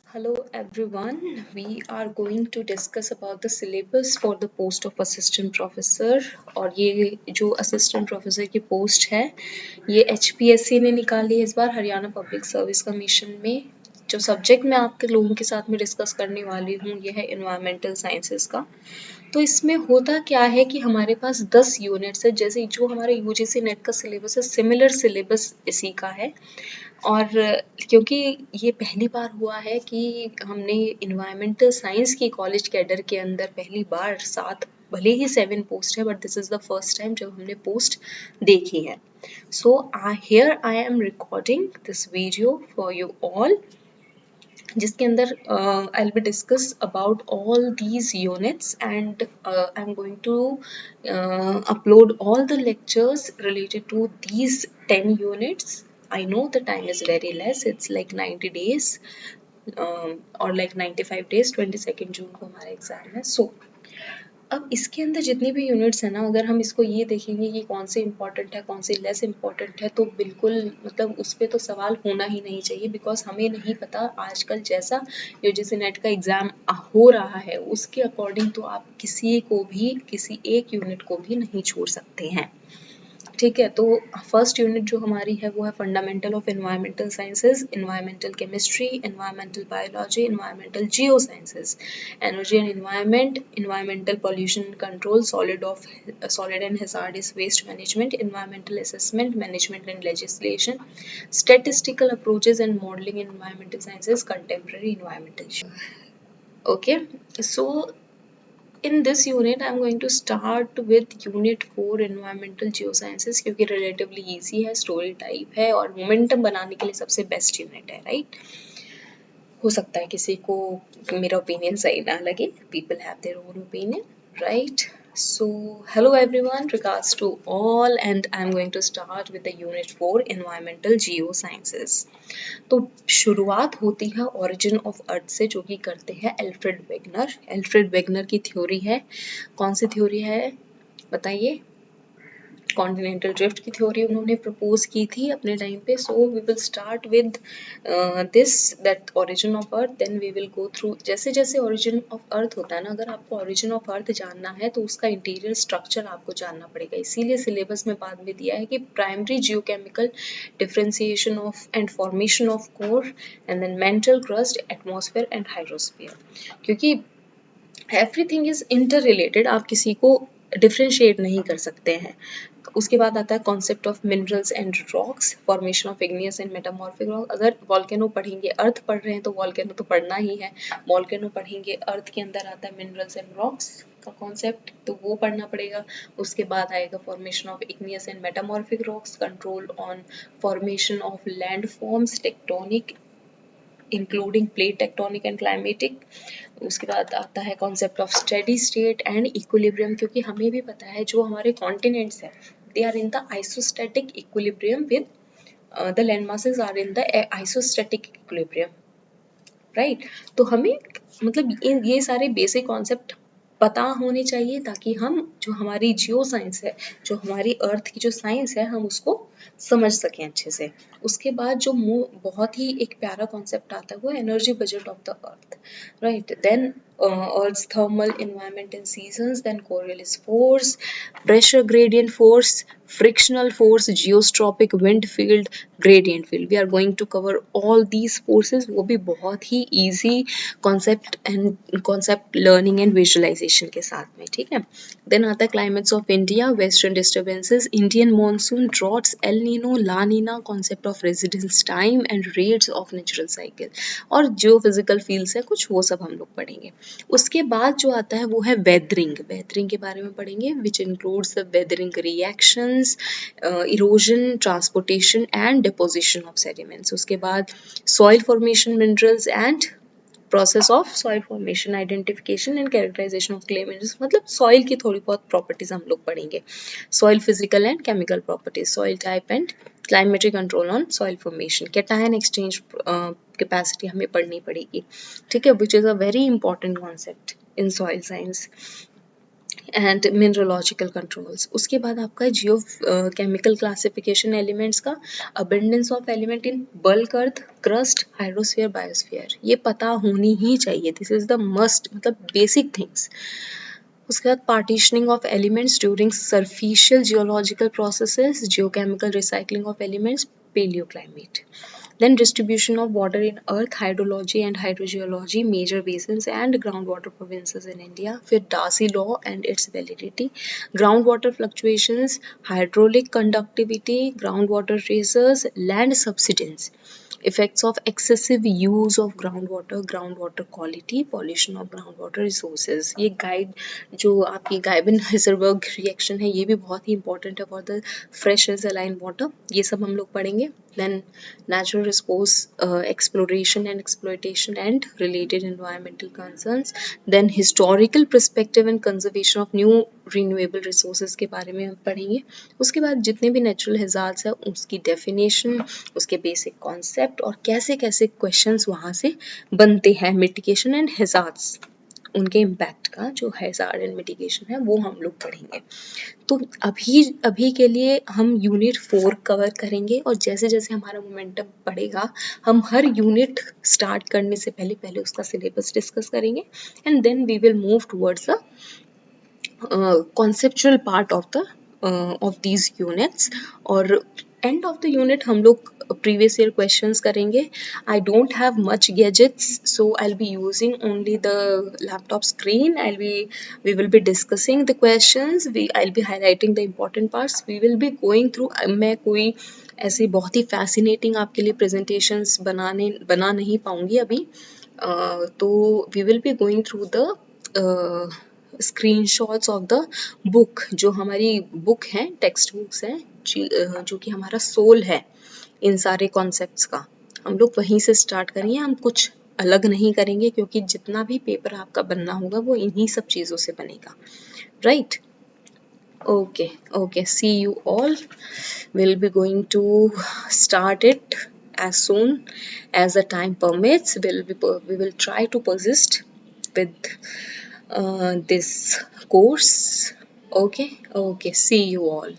Hello everyone. We are going to discuss about the syllabus for the post of assistant professor और ये जो assistant professor की post है ये HPSC ने निकाली है इस बार हरियाणा पब्लिक सर्विस कमीशन में। जो सब्जेक्ट मैं आपके लोगों के साथ में डिस्कस करने वाली हूँ ये है इन्वायरमेंटल साइंसेस का। तो इसमें होता क्या है कि हमारे पास 10 यूनिट्स है, जैसे जो हमारे यूजीसी नेट का सिलेबस है सिमिलर सिलेबस इसी का है। और क्योंकि ये पहली बार हुआ है कि हमने इन्वायरमेंटल साइंस की कॉलेज कैडर के अंदर पहली बार 7 भले ही 7 पोस्ट है but this is the first time जब हमने पोस्ट देखी है। So here I am recording this video for you all जिसके अंदर I will be discuss about all these units and I am going to upload all the lectures related to these 10 units. I know the time is very less, it's like 90 days or like 95 days, 22nd जून को हमारा exam है। सो अब इसके अंदर जितनी भी units है ना, अगर हम इसको ये देखेंगे कि कौन से इम्पोर्टेंट है कौन से लेस इम्पोर्टेंट है तो बिल्कुल मतलब उस पर तो सवाल होना ही नहीं चाहिए, बिकॉज हमें नहीं पता आजकल जैसा यूजीसी नेट का एग्ज़ाम हो रहा है उसके अकॉर्डिंग तो आप किसी को भी किसी एक यूनिट को भी नहीं छोड़ सकते हैं। ठीक है, तो फर्स्ट यूनिट जो हमारी है वो है fundamental of environmental sciences, environmental chemistry, environmental biology, environmental geo sciences, energy and environment, environmental pollution control, solid and hazardous waste management, environmental assessment, management and legislation, statistical approaches and modelling in environmental sciences, contemporary environmental. Okay, so in this unit I'm going to start with unit 4 environmental geosciences क्योंकि relatively easy है, story type है और momentum बनाने के लिए सबसे best unit है, right? हो सकता है किसी को मेरा opinion सही ना लगे, people have their own opinion, right? So hello everyone, regards to all and I'm going to start with the unit 4 environmental geosciences. तो शुरुआत होती है ओरिजिन ऑफ अर्थ से जो कि करते हैं एल्फ्रेड वेगनर। एल्फ्रेड वेगनर की थ्योरी है, कौन सी थ्योरी है बताइए? कॉन्टिनेंटल ड्रिफ्ट की थ्योरी उन्होंने प्रपोज की थी अपने टाइम पे। So we will start with this that origin of earth, then we will go through जैसे जैसे ओरिजिन ऑफ अर्थ होता है ना, अगर आपको ओरिजिन ऑफ अर्थ जानना है तो उसका इंटीरियर स्ट्रक्चर आपको जानना पड़ेगा, इसीलिए सिलेबस में बाद में दिया है कि primary geochemical differentiation of and formation of core and then mantle crust, atmosphere and hydrosphere, क्योंकि एवरीथिंग इज इंटर रिलेटेड, आप किसी को डिफ्रेंशिएट नहीं कर सकते हैं। उसके बाद आता है concept of minerals and rocks, formation of igneous and metamorphic rock. अगर वॉल्केनो पढ़ेंगे, अर्थ पढ़ रहे हैं तो वॉल्केनो तो पढ़ना ही है, वॉल्केनो पढ़ेंगे अर्थ के अंदर आता है मिनरल्स एंड रॉक्स का कॉन्सेप्ट तो वो पढ़ना पड़ेगा। उसके बाद आएगा formation of igneous and metamorphic rocks, control on formation of land forms, tectonic including plate tectonic and climatic. उसके बाद आता है concept of steady state and equilibrium, क्योंकि हमें भी पता है जो हमारे कॉन्टिनेंट्स हैं they are in the isostatic equilibrium with the land masses are in the isostatic equilibrium, right? तो हमें मतलब ये सारे बेसिक कॉन्सेप्ट पता होने चाहिए ताकि हम जो हमारी जियो साइंस है, जो हमारी अर्थ की जो साइंस है, हम उसको समझ सकें अच्छे से। उसके बाद जो बहुत ही एक प्यारा कॉन्सेप्ट आता है वो energy budget of the earth, right? Then Earth's thermal environment in seasons, then Coriolis force, pressure gradient force, frictional force, geostropic wind field, gradient field. We are going to cover all these forces, वो भी बहुत ही easy concept learning and visualization के साथ में, ठीक है? Then आता है climates of India, western disturbances, Indian monsoon, droughts, El Nino, La Nina, concept of residence time and rates of natural cycle, और geophysical fields है कुछ, वो सब हम लोग पढ़ेंगे। उसके बाद जो आता है वो है वेदरिंग, वेदरिंग के बारे में पढ़ेंगे which includes the weathering reactions, erosion, transportation and deposition of sediments. उसके बाद soil formation, minerals and process of soil formation, identification and characterization of clay minerals, मतलब सॉइल की थोड़ी बहुत प्रॉपर्टीज हम लोग पढ़ेंगे, soil physical and chemical properties, soil type and climatic control on soil formation, cation exchange capacity हमें पढ़नी पड़ेगी, ठीक है, which is a very important concept in soil science. And mineralogical controls. उसके बाद आपका जियो केमिकल क्लासिफिकेशन एलिमेंट्स का, abundance of element in bulk earth, crust, hydrosphere, biosphere, ये पता होनी ही चाहिए, दिस इज द मस्ट, मतलब बेसिक थिंग्स। उसके बाद partitioning of elements during superficial geological processes, geochemical recycling of elements, paleoclimate. Then distribution of water in earth, hydrology and hydrogeology, major basins and groundwater provinces in India. फिर Darcy law and its validity, groundwater fluctuations, hydraulic conductivity, groundwater traces, land subsidence, effects of excessive use of groundwater, groundwater quality, pollution of groundwater resources. ये guide जो आपकी गाइबन हिजरबर्ग reaction है, ये भी बहुत ही important है for the fresh and saline water, ये सब हम लोग पढ़ेंगे। Then natural resource exploration and exploitation and related environmental concerns. Then historical perspective and conservation of new renewable resources के बारे में हम पढ़ेंगे। उसके बाद जितने भी natural hazards है उसकी definition, उसके basic concept और कैसे कैसे questions वहाँ से बनते हैं, mitigation and hazards, उनके इम्पैक्ट का जो हैजार्ड एंड मिटिगेशन है वो हम लोग पढ़ेंगे। तो अभी के लिए हम यूनिट 4 कवर करेंगे और जैसे जैसे हमारा मोमेंटम बढ़ेगा हम हर यूनिट स्टार्ट करने से पहले पहले उसका सिलेबस डिस्कस करेंगे and then we will move towards the conceptual part of these units. और एंड ऑफ द यूनिट हम लोग प्रीवियस ईयर क्वेश्चंस करेंगे। I don't have much gadgets, so I will be using only the laptop screen. We will be discussing the questions, I'll be highlighting the important parts, we will be going through। मैं कोई ऐसे बहुत ही fascinating आपके लिए presentations बना नहीं पाऊंगी अभी, तो we will be going through the screenshots of the book, जो हमारी बुक है, टेक्स्ट बुक्स हैं, जो कि हमारा सोल है इन सारे कॉन्सेप्ट्स का। हम लोग वहीं से स्टार्ट करेंगे, हम कुछ अलग नहीं करेंगे क्योंकि जितना भी पेपर आपका बनना होगा वो इन्हीं सब चीज़ों से बनेगा, right? Okay, see you all. We'll be going to start it as soon as the time permits. We will try to persist with this course. Okay, see you all.